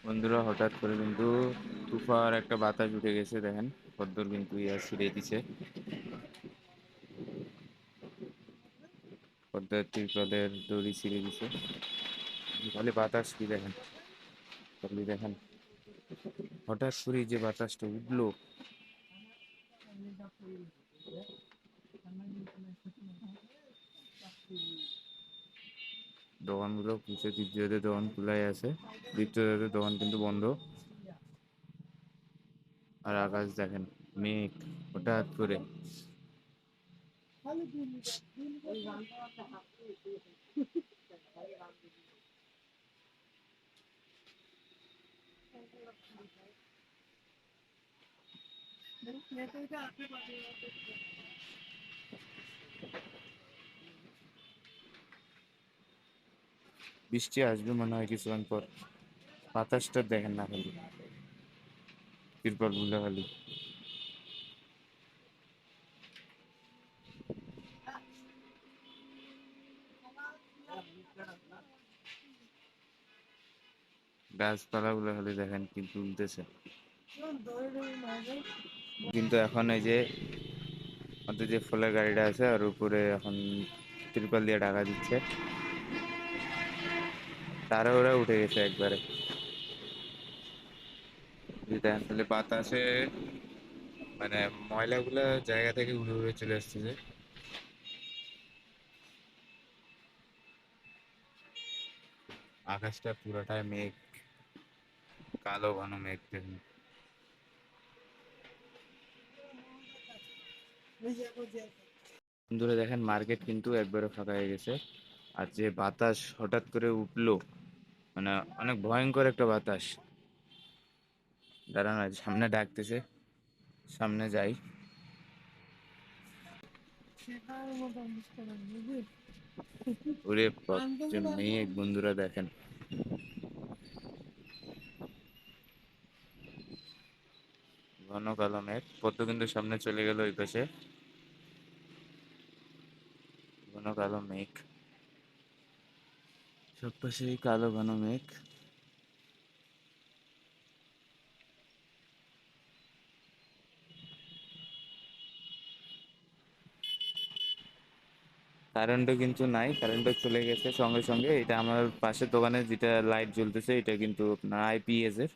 বন্ধুরা হঠাৎ করে কিন্তু তুফার একটা বাতাস উঠে গেছে, দেখেন কদ্দুর কিন্তু ইয়া ছিঁড়ে দিছে। পদ্মার তিরপলের দড়ি ছিঁড়ে দিছে। খালি বাতাস কি দেখেন, খালি দেখেন হঠাৎ করে যে বাতাসটা উঠলো। দোকানগুলো খুলছে, দ্বিতীয়দের দোকান খোলাই আছে, দ্বিতীয়দের দোকান কিন্তু বন্ধ। আর আকাশ দেখেন, মেঘ হঠাৎ করে। বৃষ্টি আসবে মনে হয় কিছুক্ষণ পর। বাতাসটা দেখেন না, খালি তিরপল বুঝলে খালি গাছপালা গুলো খালি দেখেন কি তুলতেছে। কিন্তু এখন এই যে আমাদের যে ফলের গাড়িটা আছে আর উপরে এখন তিরপল দিয়ে ঢাকা দিচ্ছে, তারা ওরা উঠে গেছে একবারে। যদি দেখেন তাহলে বাতাসে মানে ময়লাগুলা জায়গা থেকে উড়ে উড়ে চলে আসতেছে। আকাশটা পুরোটাই মেঘ, কালো ঘন মেঘ দেখুন। বন্ধুরা দেখেন মার্কেট কিন্তু একবারে ফাঁকা হয়ে গেছে। আর যে বাতাস হঠাৎ করে উঠলো, মানে অনেক ভয়ঙ্কর একটা বাতাস। দাঁড়ানো সামনে ডাকতেছে, সামনে যাই। ওরে বাপ, যে মেঘ বন্ধুরা দেখেন। ঘন কালো মেঘ, পদ্ম কিন্তু সামনে চলে গেল ওই পাশে। ঘন কালো মেঘ, সব পাশে কালো ঘন মেঘ। কারেন্টও কিন্তু নাই, কারেন্টও চলে গেছে সঙ্গে সঙ্গে। এটা আমার পাশের দোকানে যেটা লাইট জ্বলতেছে, এটা কিন্তু আপনার আইপিএস এর,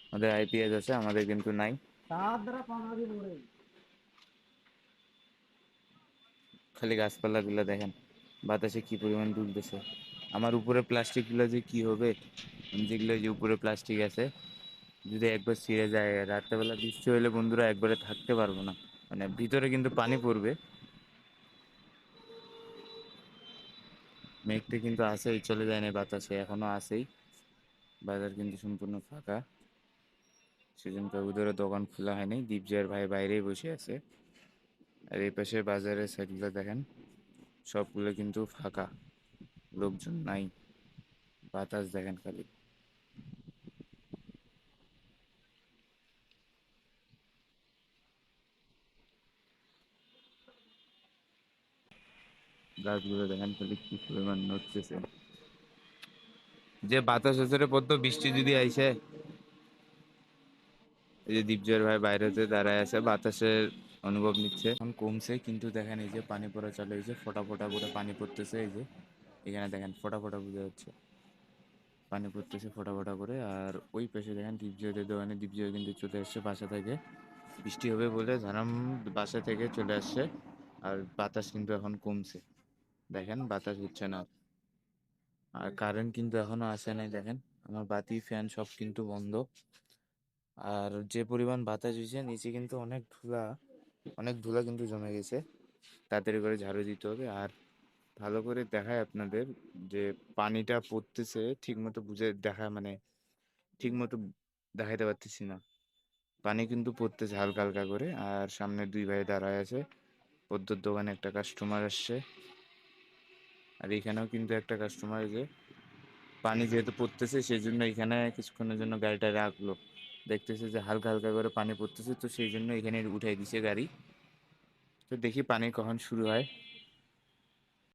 আমাদের আইপিএস আছে, আমাদের কিন্তু নাই। খালি গাছপালা গুলা দেখেন বাতাসে কি পরিমাণ দুলতেছে। আমার উপরে প্লাস্টিক গুলা যে কি হবে, যেগুলো যে উপরে প্লাস্টিক আছে, যদি একবার ছিঁড়ে যায়, রাত্রেবেলা বৃষ্টি হলে বন্ধুরা একবারে থাকতে পারবো না। মানে ভিতরে কিন্তু পানি পড়বে। মেঘটা কিন্তু আছেই, চলে যায় না বাতাসে, এখনো আছেই। বাজার কিন্তু সম্পূর্ণ ফাঁকা। সেজন্য কাকুদের দোকান খোলা হয়নি, দীপজয়ের ভাই বাইরেই বসে আছে। আর এই পাশে বাজারের সাইডগুলো দেখেন, সবগুলো কিন্তু ফাঁকা, লোকজন নাই। বাতাস দেখেন খালি। গাছগুলো দেখেন খালি কি পরিমাণ নড়তেছে। যে বাতাস আসরে পড়তো, বৃষ্টি যদি আইসে। এই যে দীপজয়ের ভাই বাইরেতে দাঁড়ায় আছে, বাতাসের অনুভব নিচ্ছে। এখন কমছে কিন্তু দেখেন এই যে পানি পড়া চালু হয়েছে, ফোঁটা ফোঁটা করে পানি পড়তেছে। এই যে এখানে দেখেন ফোঁটা ফোঁটা বোঝা যাচ্ছে, পানি পড়তেছে ফোঁটা ফোঁটা করে। আর ওই পাশে দেখেন দীপজয়দের দোকানে, দীপজয় কিন্তু চলে আসছে বাসা থেকে, বৃষ্টি হবে বলে ঝাড়াম বাসা থেকে চলে আসছে। আর বাতাস কিন্তু এখন কমছে, দেখেন বাতাস হচ্ছে না। আর কারেন্ট কিন্তু এখনো আসে নাই, দেখেন আমার বাতি ফ্যান সব কিন্তু বন্ধ। আর যে পরিমাণ বাতাস হয়েছে, নিচে কিন্তু অনেক ধুলা কিন্তু জমে গেছে। তাড়াতাড়ি করে ঝাড়ু দিতে হবে। আর ভালো করে দেখায় আপনাদের, যে পানিটা পড়তেছে ঠিক মতো বুঝে দেখায়, মানে ঠিক মতো দেখাইতে পারতেছি না। পানি কিন্তু পড়তেছে হালকা হালকা করে। আর সামনে দুই ভাই দাঁড়ায় আছে, পদ্মর দোকানে একটা কাস্টমার আসছে। আর এখানেও কিন্তু একটা কাস্টমার, যে পানি যেহেতু পড়তেছে সেই জন্য এখানে কিছুক্ষণের জন্য গাড়িটা রাখলো। দেখতেছে যে হালকা হালকা করে পানি পড়তেছে, তো সেই জন্য এখানে উঠাই দিছে গাড়ি। তো দেখি পানি কখন শুরু হয়।